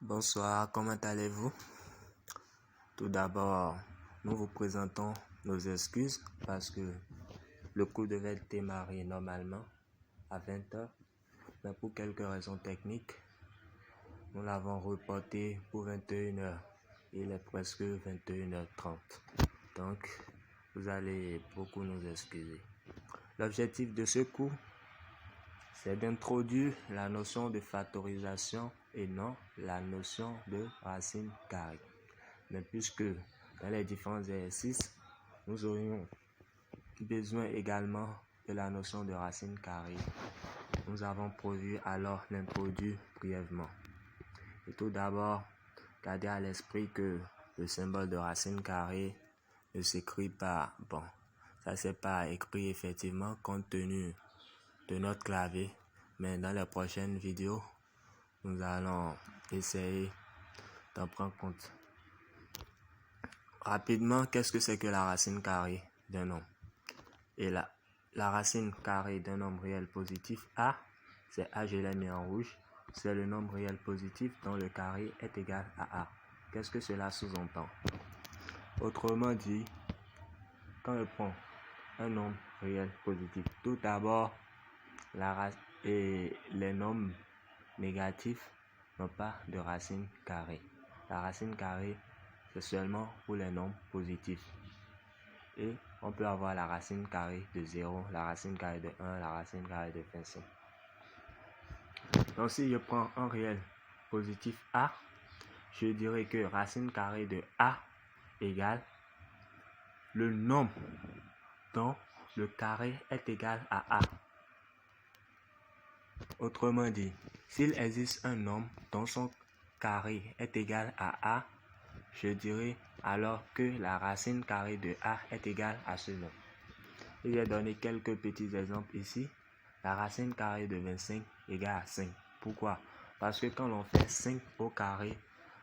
Bonsoir, comment allez-vous? Tout d'abord, nous vous présentons nos excuses parce que le cours devait démarrer normalement à 20h, mais pour quelques raisons techniques, nous l'avons reporté pour 21h. Il est presque 21h30. Donc, vous allez beaucoup nous excuser. L'objectif de ce cours, c'est d'introduire la notion de factorisation et non la notion de racine carrée. Mais puisque dans les différents exercices, nous aurions besoin également de la notion de racine carrée, nous avons prévu alors l'introduire brièvement. Et tout d'abord, gardez à l'esprit que le symbole de racine carrée ne s'écrit pas, ça c'est pas écrit effectivement compte tenu de notre clavier, mais dans les prochaines vidéos, nous allons essayer d'en prendre compte. Rapidement, qu'est-ce que c'est que la racine carrée d'un nombre? Et la racine carrée d'un nombre réel positif A, c'est A, je l'ai mis en rouge, c'est le nombre réel positif dont le carré est égal à A. Qu'est-ce que cela sous-entend? Autrement dit, quand je prends un nombre réel positif, tout d'abord, les nombres négatifs n'ont pas de racine carrée. La racine carrée, c'est seulement pour les nombres positifs. Et on peut avoir la racine carrée de 0, la racine carrée de 1, la racine carrée de 25. Donc si je prends un réel positif A, je dirais que racine carrée de A égale le nombre dont le carré est égal à A. Autrement dit, s'il existe un nombre dont son carré est égal à A, je dirais alors que la racine carrée de A est égale à ce nombre. Et j'ai donné quelques petits exemples ici. La racine carrée de 25 égale à 5. Pourquoi? Parce que quand l'on fait 5 au carré,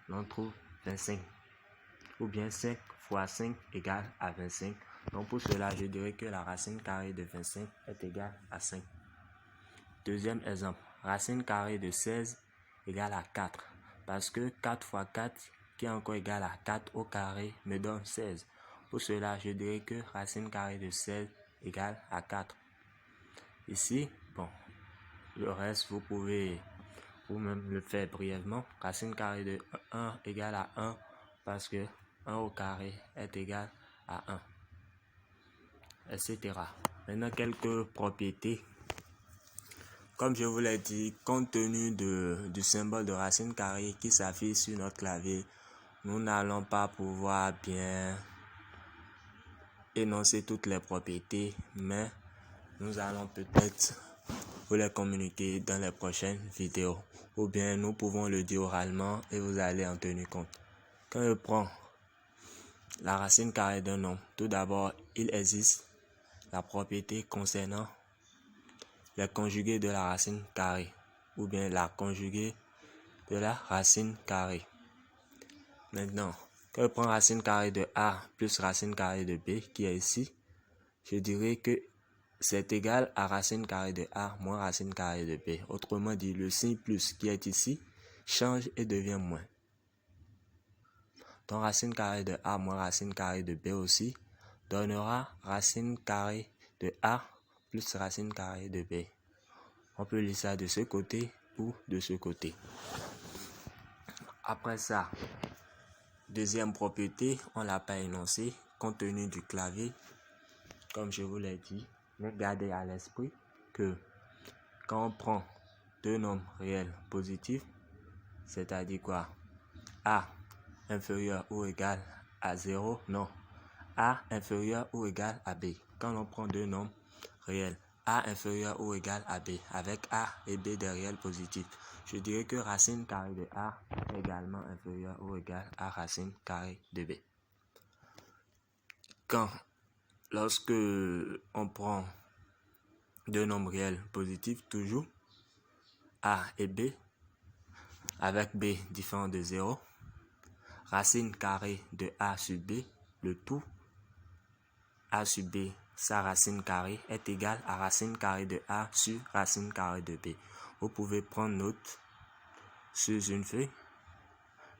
l'on trouve 25. Ou bien 5 fois 5 égale à 25. Donc pour cela, je dirais que la racine carrée de 25 est égale à 5. Deuxième exemple, racine carrée de 16 égale à 4. Parce que 4 fois 4, qui est encore égal à 4 au carré, me donne 16. Pour cela, je dirais que racine carrée de 16 égale à 4. Ici, le reste, vous pouvez vous-même le faire brièvement. Racine carrée de 1 égale à 1 parce que 1 au carré est égal à 1, etc. Maintenant, quelques propriétés. Comme je vous l'ai dit, compte tenu du symbole de racine carrée qui s'affiche sur notre clavier, nous n'allons pas pouvoir bien énoncer toutes les propriétés, mais nous allons peut-être vous les communiquer dans les prochaines vidéos. Ou bien nous pouvons le dire oralement et vous allez en tenir compte. Quand je prends la racine carrée d'un nombre, tout d'abord, il existe la propriété concernant les conjugués de la racine carrée ou bien la conjuguée de la racine carrée. Maintenant, quand je prends racine carrée de A plus racine carrée de B qui est ici, je dirais que c'est égal à racine carrée de A moins racine carrée de B. Autrement dit, le signe plus qui est ici change et devient moins. Donc racine carrée de A moins racine carrée de B aussi donnera racine carrée de A plus racine carrée de B. On peut lire ça de ce côté ou de ce côté. Après ça, deuxième propriété, on ne l'a pas énoncé, compte tenu du clavier. Comme je vous l'ai dit, mais gardez à l'esprit que quand on prend deux nombres réels positifs, c'est-à-dire quoi? A inférieur ou égal à 0, non. A inférieur ou égal à B. Quand on prend deux nombres réels, A inférieur ou égal à B, avec A et B des réels positifs, je dirais que racine carrée de A est également inférieure ou égale à racine carrée de B. Lorsque on prend deux nombres réels positifs, toujours A et B, avec B différent de 0, racine carrée de A sur B, le tout, A sur B, sa racine carrée est égale à racine carrée de A sur racine carrée de B. Vous pouvez prendre note sur une feuille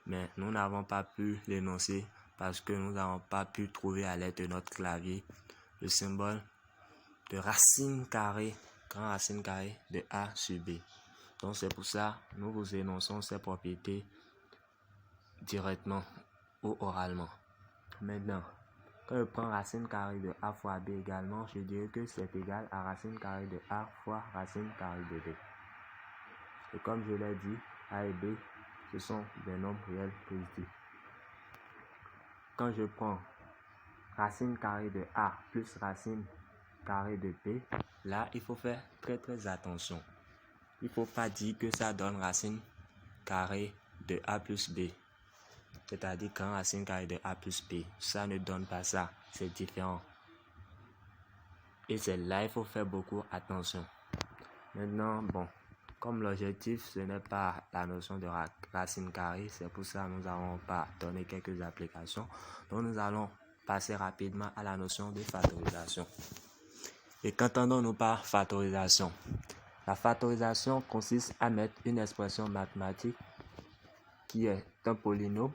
mais nous n'avons pas pu l'énoncer parce que nous n'avons pas pu trouver à l'aide de notre clavier le symbole de racine carrée, grand racine carrée de A sur B. Donc c'est pour ça que nous vous énonçons ces propriétés directement ou oralement. Maintenant, quand je prends racine carrée de A fois B également, je dirais que c'est égal à racine carrée de A fois racine carrée de B. Et comme je l'ai dit, A et B, ce sont des nombres réels positifs. Quand je prends racine carrée de A plus racine carrée de B, là, il faut faire très attention. Il ne faut pas dire que ça donne racine carrée de A plus B. C'est-à-dire quand racine carrée de A plus B. Ça ne donne pas ça. C'est différent. Et c'est là, il faut faire beaucoup attention. Maintenant, bon, comme l'objectif, ce n'est pas la notion de racine carrée, c'est pour ça que nous n'allons pas donner quelques applications. Donc, nous allons passer rapidement à la notion de factorisation. Et qu'entendons-nous par factorisation? La factorisation consiste à mettre une expression mathématique qui est un polynôme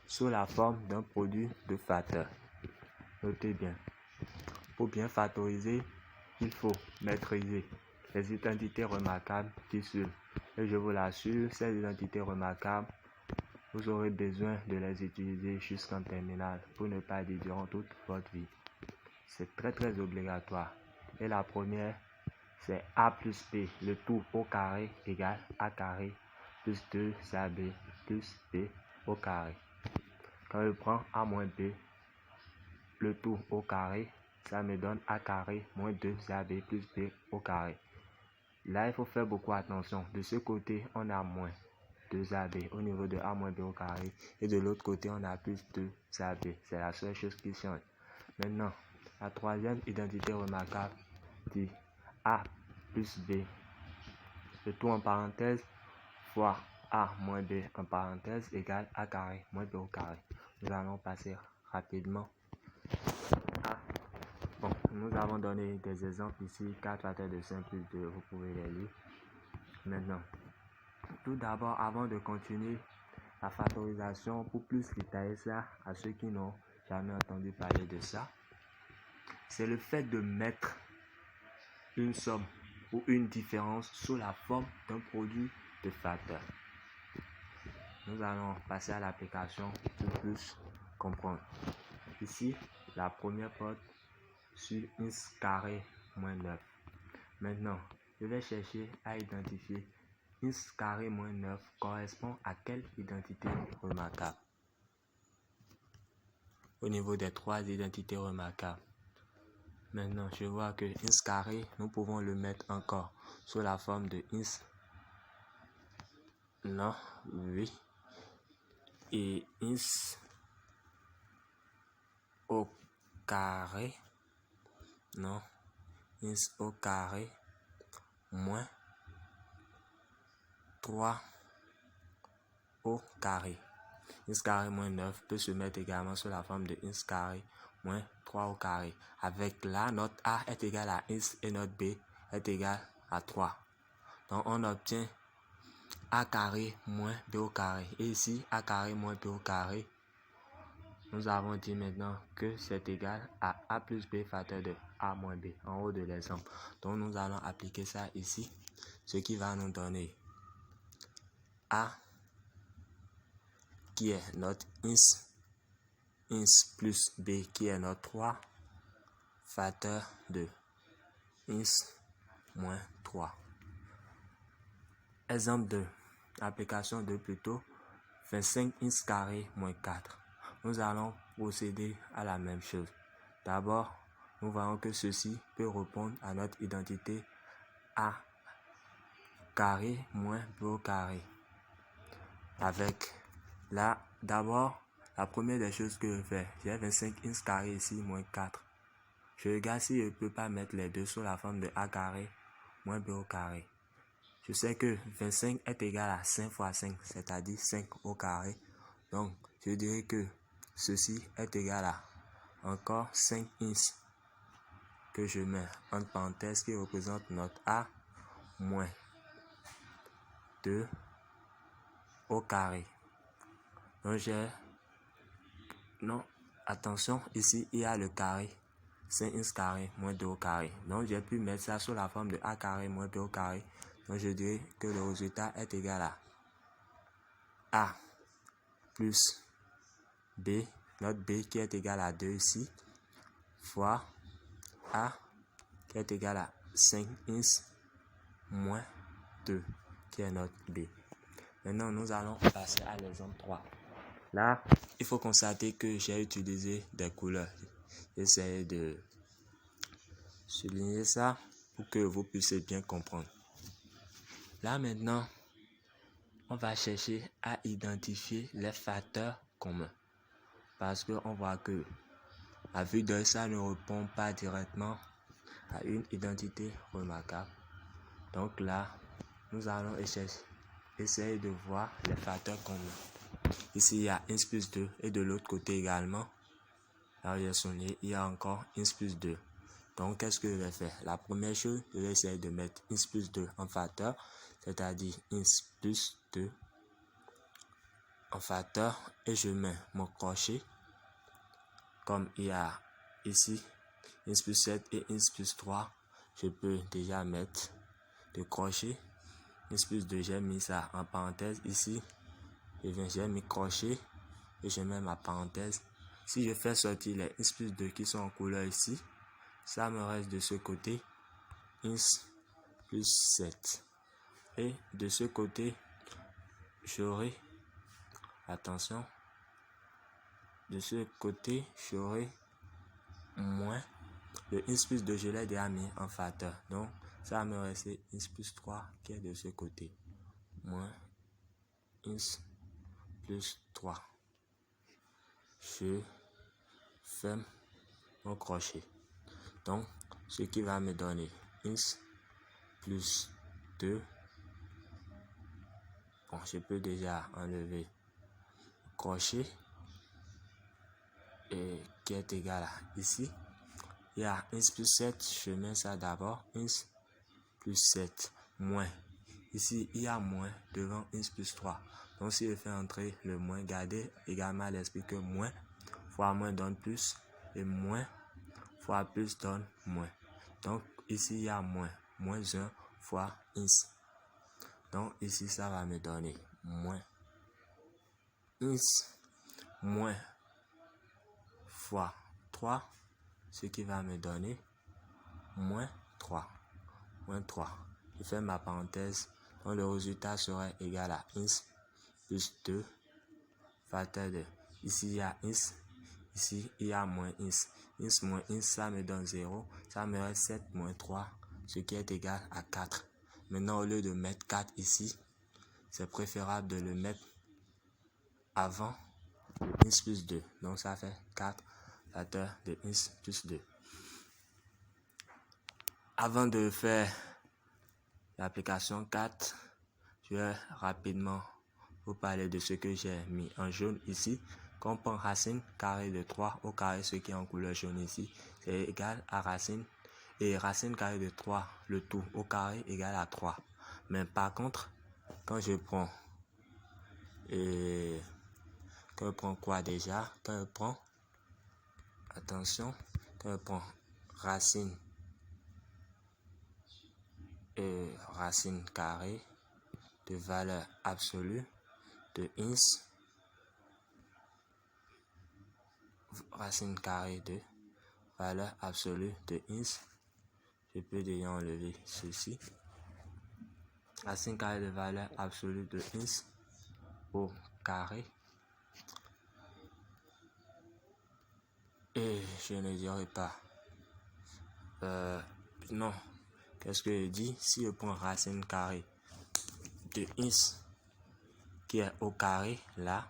sous la forme d'un produit de facteurs. Notez bien, pour bien factoriser, il faut maîtriser les identités remarquables qui suivent. Et je vous l'assure, ces identités remarquables, vous aurez besoin de les utiliser jusqu'en terminale pour ne pas dire durant toute votre vie. C'est très obligatoire. Et la première, c'est A plus B, le tout au carré égale A carré plus 2AB plus B au carré. Quand je prends A moins B, le tout au carré, ça me donne A carré moins 2AB plus B au carré. Là, il faut faire beaucoup attention. De ce côté, on a moins 2AB au niveau de A moins B au carré. Et de l'autre côté, on a plus 2AB. C'est la seule chose qui change. Maintenant, la troisième identité remarquable dit A plus B, le tout en parenthèse, fois A moins B en parenthèse égale A carré moins B au carré. Nous allons passer rapidement à... Bon, nous avons donné des exemples ici, 4 facteurs de 5 plus 2, vous pouvez les lire. Maintenant, tout d'abord, avant de continuer la factorisation, pour plus détailler ça à ceux qui n'ont jamais entendu parler de ça, c'est le fait de mettre une somme ou une différence sous la forme d'un produit de facteurs. Nous allons passer à l'application pour plus comprendre. Ici, la première porte sur 11 carré moins 9. Maintenant, je vais chercher à identifier 11 carré moins 9 correspond à quelle identité remarquable. Au niveau des trois identités remarquables. Maintenant, je vois que 11 carré, nous pouvons le mettre encore sous la forme de 11. Non, oui. Et 11 au carré. Non. 11 au carré moins 3 au carré. 11 carré moins 9 peut se mettre également sous la forme de 11 carré moins 3 au carré. Avec là, notre A est égal à 11 et notre B est égal à 3. Donc, on obtient A carré moins B au carré. Et ici, A carré moins B au carré, nous avons dit maintenant que c'est égal à A plus B facteur de A moins B, en haut de l'exemple. Donc, nous allons appliquer ça ici, ce qui va nous donner A qui est notre 11 plus B qui est notre 3 facteur de 11 moins 3. Exemple 2, application 2 plutôt, 25 11 carré moins 4. Nous allons procéder à la même chose. D'abord, nous voyons que ceci peut répondre à notre identité A carré moins B au carré. Avec là, d'abord, la première des choses que je fais, j'ai 25 11 carré ici moins 4. Je regarde si je ne peux pas mettre les deux sous la forme de A carré moins B au carré. Je sais que 25 est égal à 5 fois 5, c'est-à-dire 5 au carré. Donc, je dirais que ceci est égal à encore 5 11 que je mets entre parenthèses qui représente notre A moins 2 au carré. Donc non, attention, ici il y a le carré, 5x carré moins 2 au carré. Donc j'ai pu mettre ça sous la forme de a carré moins b au carré. Donc je dirais que le résultat est égal à a plus b, notre b qui est égal à 2 ici, fois a qui est égal à 5x moins 2 qui est notre b. Maintenant, nous allons passer à l'exemple 3. Là, il faut constater que j'ai utilisé des couleurs. J'essaie de souligner ça pour que vous puissiez bien comprendre. Là, maintenant, on va chercher à identifier les facteurs communs. Parce qu'on voit que à vue d'œil, ça ne répond pas directement à une identité remarquable. Donc là, nous allons essayer de voir les facteurs communs. Ici, il y a 1 plus 2 et de l'autre côté également, là où j'ai sonné, il y a encore 1 plus 2. Donc, qu'est-ce que je vais faire? La première chose, je vais essayer de mettre 1 plus 2 en facteur, c'est-à-dire 1 plus 2 en facteur, et je mets mon crochet, comme il y a ici 1 plus 7 et 1 plus 3, je peux déjà mettre le crochet. 1 plus 2, j'ai mis ça en parenthèse ici. J'ai mis crochet et je mets ma parenthèse. Si je fais sortir les 1 plus 2 qui sont en couleur ici, ça me reste de ce côté 1 plus 7. Et de ce côté, j'aurai, attention, de ce côté, j'aurai moins. Le 1 plus 2, je l'ai déjà mis en facteur. Donc, ça va me rester 1 plus 3 qui est de ce côté. Moins 1 plus 3. Je ferme mon crochet. Donc, ce qui va me donner 1 plus 2. Bon, je peux déjà enlever le crochet et qui est égal à ici. Il y a 1 plus 7, je mets ça d'abord. 1 plus 7 moins. Ici, il y a moins devant 1 plus 3. Donc, si je fais entrer le moins, gardez également à l'esprit que moins fois moins donne plus et moins fois plus donne moins. Donc, ici, il y a moins. Moins 1 fois 1. Donc, ici, ça va me donner moins 1 moins fois 3, ce qui va me donner moins 3. Moins 3. Je fais ma parenthèse. Donc, le résultat serait égal à 1 plus 2 facteur de. Ici, il y a 1. Ici, il y a moins 1. 1 moins 1, ça me donne 0. Ça me reste 7 moins 3, ce qui est égal à 4. Maintenant, au lieu de mettre 4 ici, c'est préférable de le mettre avant 1 plus 2. Donc, ça fait 4 facteur de 1 plus 2. Avant de faire l'application 4, je vais rapidement vous parler de ce que j'ai mis en jaune ici. Quand on prend racine carré de 3 au carré, ce qui est en couleur jaune ici, c'est égal à racine. Et racine carré de 3, le tout au carré, égal à 3. Mais par contre, quand je prends quoi déjà? Quand je prends, attention, quand je prends racine carrée de valeur absolue de 1, racine carrée de valeur absolue de 1, je peux déjà enlever ceci. Racine carrée de valeur absolue de 1 au carré. Et je ne dirai pas. Non. Qu'est-ce que je dis? Si je prends racine carrée de 1 qui est au carré, là,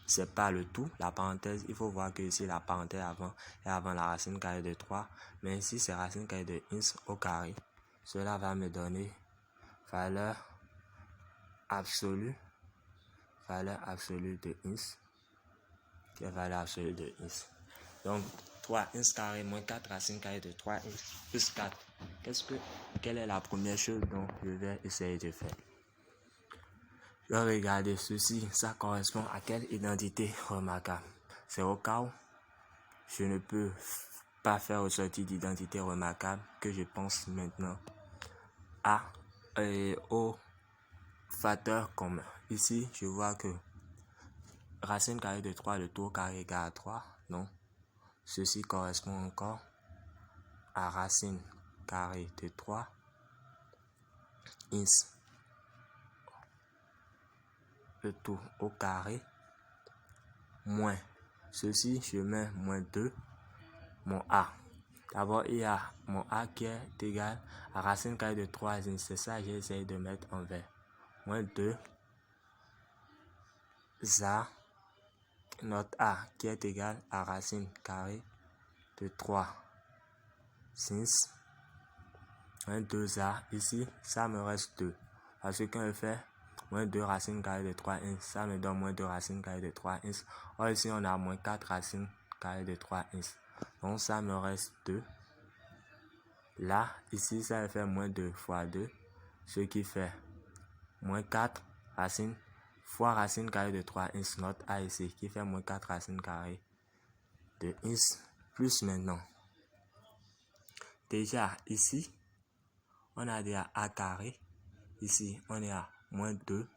c'est pas le tout. La parenthèse, il faut voir que ici, la parenthèse avant est avant la racine carrée de 3. Mais ici, c'est racine carrée de 1 au carré. Cela va me donner valeur absolue de 1, qui est valeur absolue de 1. Donc, 3, 1 carré moins 4, racine carrée de 3, 1 plus 4. Quelle est la première chose dont je vais essayer de faire? Regardez ceci, ça correspond à quelle identité remarquable? C'est au cas où je ne peux pas faire ressortir d'identité remarquable que je pense maintenant au facteur commun. Ici, je vois que racine carrée de 3, le tout carré égale à 3. Non, ceci correspond encore à racine carrée de 3 ins le tout au carré moins ceci, je mets moins 2 mon a. D'abord, il y a mon a qui est égal à racine carrée de 3 ins. C'est ça, j'essaie de mettre en vert. Moins 2 a, notre a qui est égal à racine carrée de 3 ins. Moins 2a ici, ça me reste 2. Parce que quand je fais moins 2 racine carrée de 3 ins, ça me donne moins 2 racine carrée de 3 ins. Or ici, on a moins 4 racine carrée de 3 ins. Donc ça me reste 2. Là, ici, ça fait moins 2 fois 2, ce qui fait moins 4 racine fois racine carrée de 3 ins, notre a ici, qui fait moins 4 racine carrée de ins, plus maintenant. Déjà, ici, on a déjà a carré. Ici, on est à moins 2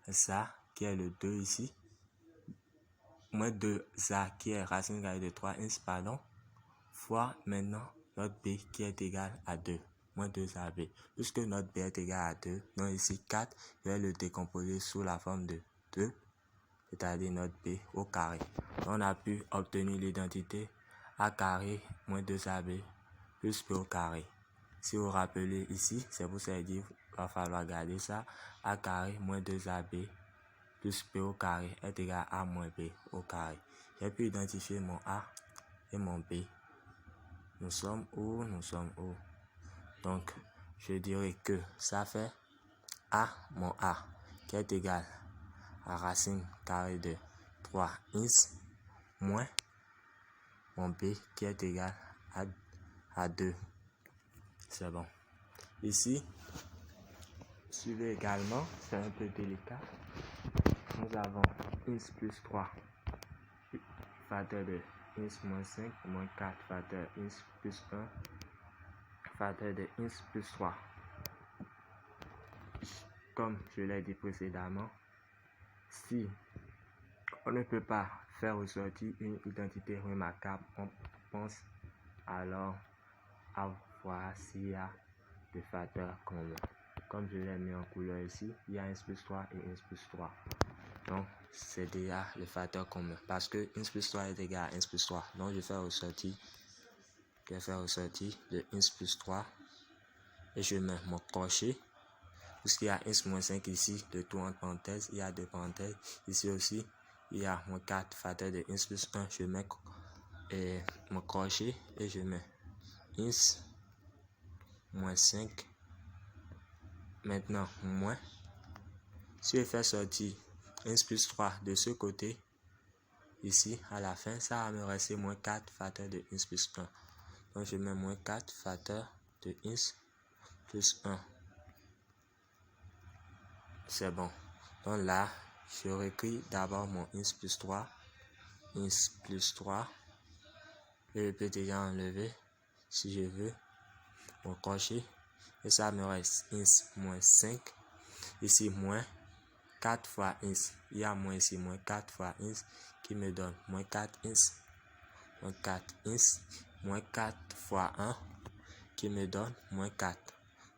ça, qui est le 2 ici. Moins 2 ça, qui est racine carrée de 3 ins, pardon, fois maintenant notre b qui est égal à 2. Moins 2ab. Puisque notre b est égal à 2, donc ici 4, je vais le décomposer sous la forme de 2, c'est-à-dire notre b au carré. Donc, on a pu obtenir l'identité a carré moins 2ab plus b au carré. Si vous rappelez ici, c'est pour ça que il va falloir garder ça. A carré moins 2ab plus b au carré est égal à a moins b au carré. J'ai pu identifier mon a et mon b. Nous sommes où? Nous sommes où? Donc, je dirais que ça fait a, mon a, qui est égal à racine carrée de 3 ins, moins mon b, qui est égal à 2. C'est bon. Ici, suivez également, c'est un peu délicat. Nous avons ins plus 3, facteur de ins moins 5, moins 4, facteur ins plus 1, facteur de ins plus 3. Comme je l'ai dit précédemment, si on ne peut pas faire ressortir une identité remarquable, on pense alors à voir s'il y a des facteurs communs. Comme je l'ai mis en couleur ici, il y a ins plus 3 et ins plus 3. Donc, c'est déjà le facteur commun. Parce que ins plus 3 est égal à ins plus 3. Donc, je vais faire ressortir le ins plus 3 et je mets mon crochet. Puisqu'il y a ins moins 5 ici, de tout entre parenthèses, il y a deux parenthèses. Ici aussi, il y a moins 4 facteur de ins plus 1. Je mets mon crochet et je mets ins moins 5. Maintenant, moins. Si je fais sortir ins plus 3 de ce côté, ici, à la fin, ça va me rester moins 4 facteur de ins plus 1. Donc, je mets moins 4 facteur de ins plus 1. C'est bon. Donc là, je réécris d'abord mon ins plus 3. Ins plus 3. Je peux déjà enlever, si je veux, mon crochet. Et ça me reste ins moins 5. Ici, moins 4 fois ins. Il y a moins ici, moins 4 fois ins, qui me donne moins 4 ins. Moins 4 ins. Moins 4 fois 1, qui me donne moins 4.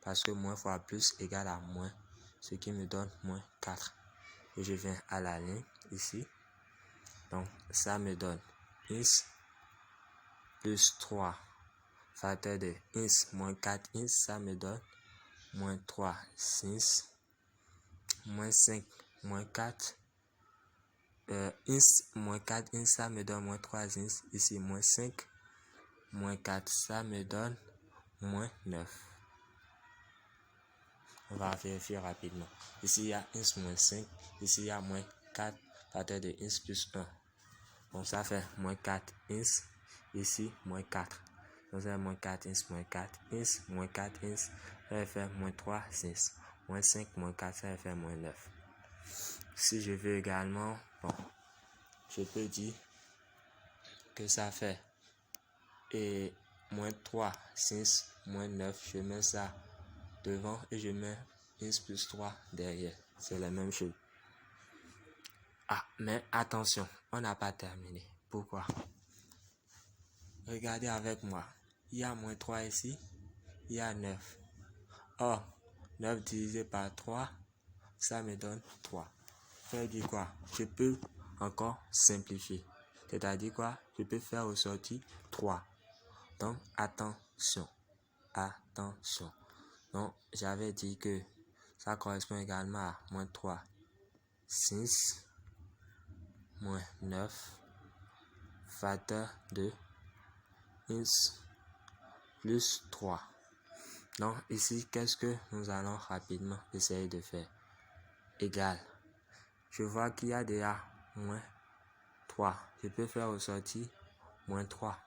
Parce que moins fois plus égale à moins, ce qui me donne moins 4. Et je viens à la ligne ici. Donc, ça me donne ins plus 3 facteur de ins moins 4 ins, ça me donne moins 3 ins, moins 5 moins 4 ins, moins 4 ins, ça me donne moins 3 ins. Ici, moins 5 moins 4, ça me donne moins 9. On va vérifier rapidement. Ici, il y a ins moins 5. Ici, il y a moins 4 facteur de ins plus 1. Donc, ça fait moins 4 ins. Ici, moins 4. Donc, ça fait moins 4 ins, moins 4 ins, moins 4 ins. Ça va faire moins 3 ins. Moins 5, moins 4, ça va faire moins 9. Si je veux également, bon, je peux dire que ça fait et moins 3, 6, moins 9, je mets ça devant et je mets 15 plus 3 derrière. C'est la même chose. Ah, mais attention, on n'a pas terminé. Pourquoi? Regardez avec moi. Il y a moins 3 ici, il y a 9. Or, 9 divisé par 3, ça me donne 3. Ça veut dire quoi? Je peux encore simplifier. C'est-à-dire quoi? Je peux faire ressortir 3. Donc, attention. Attention. Donc, j'avais dit que ça correspond également à moins 3, 6, moins 9, facteur de x plus 3. Donc, ici, qu'est-ce que nous allons rapidement essayer de faire? Égal. Je vois qu'il y a déjà moins 3. Je peux faire ressortir moins 3.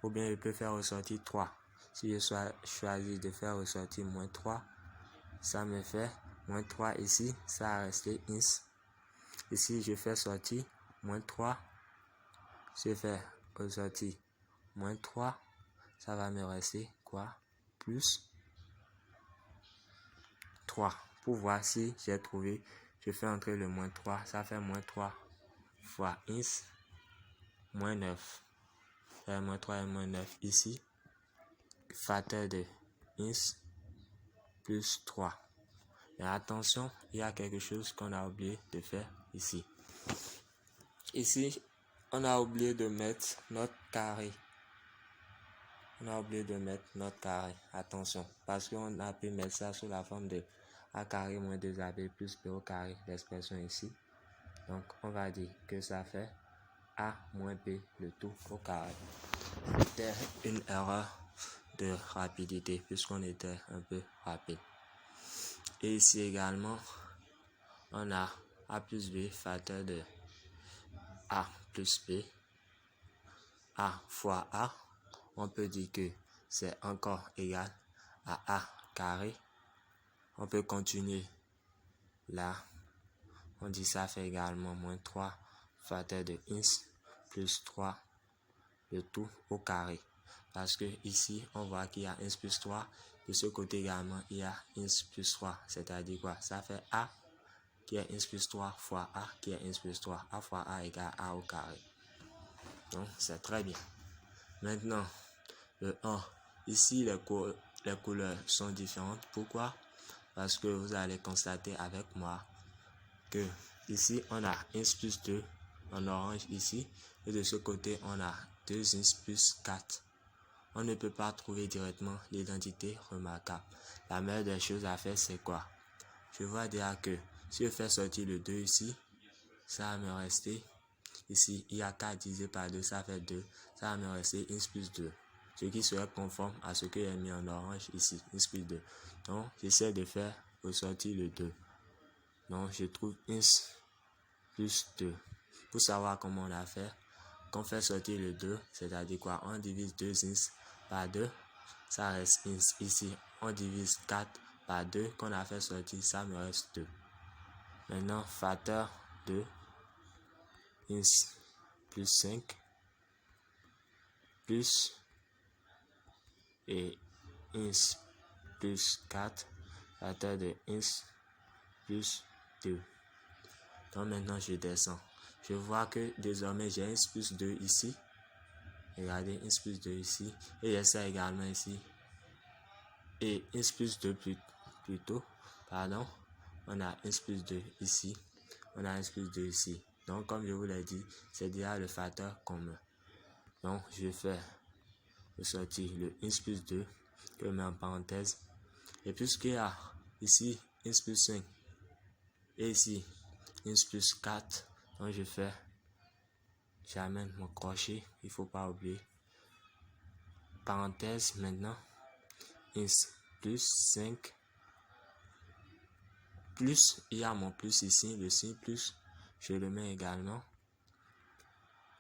Ou bien je peux faire ressortir 3. Si je choisis de faire ressortir moins 3, ça me fait moins 3 ici. Ça a resté x. Ici, je fais sortir moins 3. Je fais ressortir moins 3. Ça va me rester quoi? Plus 3. Pour voir si j'ai trouvé, je fais entrer le moins 3. Ça fait moins 3 fois x moins 9. Moins 3 et moins 9 ici. Facteur de x plus 3. Mais attention, il y a quelque chose qu'on a oublié de faire ici. Ici, on a oublié de mettre notre carré. Attention, parce qu'on a pu mettre ça sous la forme de a carré moins 2ab plus b au carré, l'expression ici. Donc, on va dire que ça fait a moins b le tout au carré. C'était une erreur de rapidité puisqu'on était un peu rapide. Et ici également, on a a plus b facteur de a plus b. A fois a, on peut dire que c'est encore égal à a carré. On peut continuer là. On dit ça fait également moins 3 facteur de x plus 3 le tout au carré. Parce que ici, on voit qu'il y a x plus 3. De ce côté également, il y a x plus 3. C'est-à-dire quoi? Ça fait a qui est x plus 3 fois a qui est x plus 3. A fois a égale a au carré. Donc, c'est très bien. Maintenant, le 1. Ici, les couleurs sont différentes. Pourquoi? Parce que vous allez constater avec moi que ici, on a x plus 2 en orange ici. Et de ce côté, on a 2x plus 4. On ne peut pas trouver directement l'identité remarquable. La meilleure des choses à faire, c'est quoi? Je vois déjà que si je fais sortir le 2 ici, ça va me rester ici. Il y a 4 divisé par 2, ça fait 2. Ça va me rester x plus 2. Ce qui serait conforme à ce que j'ai mis en orange ici, x plus 2. Donc, j'essaie de faire ressortir le 2. Donc, je trouve x plus 2. Pour savoir comment on a fait, quand on fait sortir le 2, c'est-à-dire quoi? On divise 2x par 2, ça reste x. Ici, on divise 4 par 2, qu'on a fait sortir, ça me reste 2. Maintenant, facteur de x plus 5 plus et x plus 4, facteur de x plus 2. Donc maintenant, je descends. Je vois que désormais, j'ai x plus 2 ici. Regardez, x plus 2 ici. Et j'ai ça également ici. Et x plus 2 plutôt. Pardon. On a x plus 2 ici. On a x plus 2 ici. Donc, comme je vous l'ai dit, c'est déjà le facteur commun. Donc, je fais ressortir le x plus 2 que je mets en parenthèse. Et puisqu'il y a ici x plus 5 et ici x plus 4, donc j'amène mon crochet, il ne faut pas oublier. Parenthèse maintenant, x plus 5 plus, il y a mon plus ici, le signe plus, je le mets également.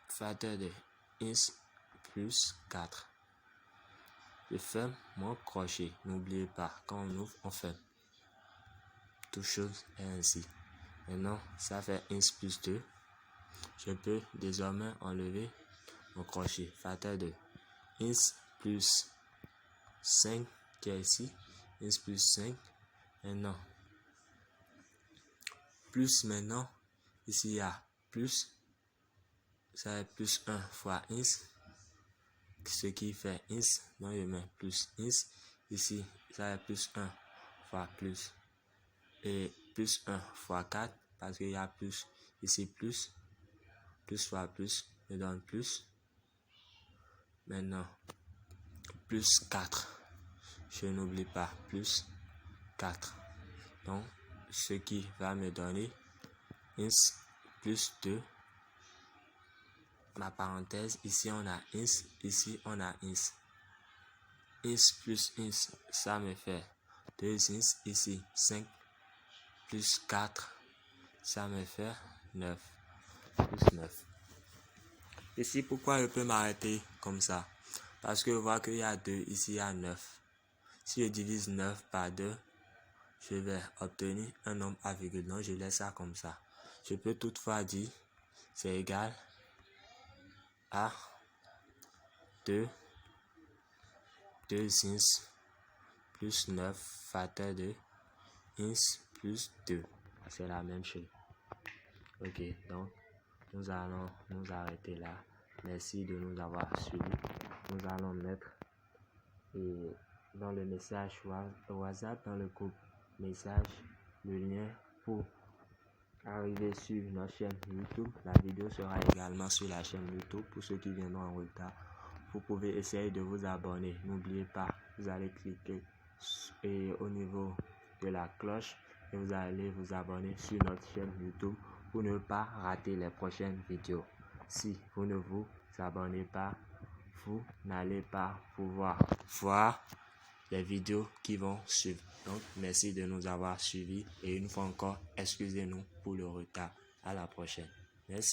Facteur de x plus 4. Je ferme mon crochet. N'oubliez pas, quand on ouvre, on ferme. toute chose est ainsi. Maintenant, ça fait ins plus 2. Je peux désormais enlever mon crochet. Facteur de ins plus 5 qui est ici. Ins plus 5. Maintenant, plus maintenant, ici il y a plus. Ça est plus 1 fois ins. Ce qui fait ins. Donc je mets plus ins. Ici, ça est plus 1 fois plus. Et plus 1 fois 4. Parce qu'il y a plus. Ici plus. Plus fois plus me donne plus. Maintenant, plus 4. Je n'oublie pas, plus 4. Donc, ce qui va me donner ins plus 2. Ma parenthèse, ici on a ins, ici on a ins. Ins plus ins, ça me fait 2 ins, ici 5 plus 4, ça me fait 9. Plus 9. Ici, pourquoi je peux m'arrêter comme ça? Parce que je vois qu'il y a 2, ici il y a 9. Si je divise 9 par 2, je vais obtenir un nombre à virgule. Donc, je laisse ça comme ça. Je peux toutefois dire c'est égal à 2 ins plus 9 facteur de ins plus 2. C'est la même chose. Ok, donc nous allons nous arrêter là. Merci de nous avoir suivis. Nous allons mettre dans le message WhatsApp, dans le groupe message, le lien pour arriver sur notre chaîne YouTube. La vidéo sera également sur la chaîne YouTube pour ceux qui viendront en retard. Vous pouvez essayer de vous abonner. N'oubliez pas, vous allez cliquer au niveau de la cloche et vous allez vous abonner sur notre chaîne YouTube pour ne pas rater les prochaines vidéos. Si vous ne vous abonnez pas, vous n'allez pas pouvoir voir les vidéos qui vont suivre. Donc, merci de nous avoir suivis et une fois encore, excusez-nous pour le retard. À la prochaine. Merci.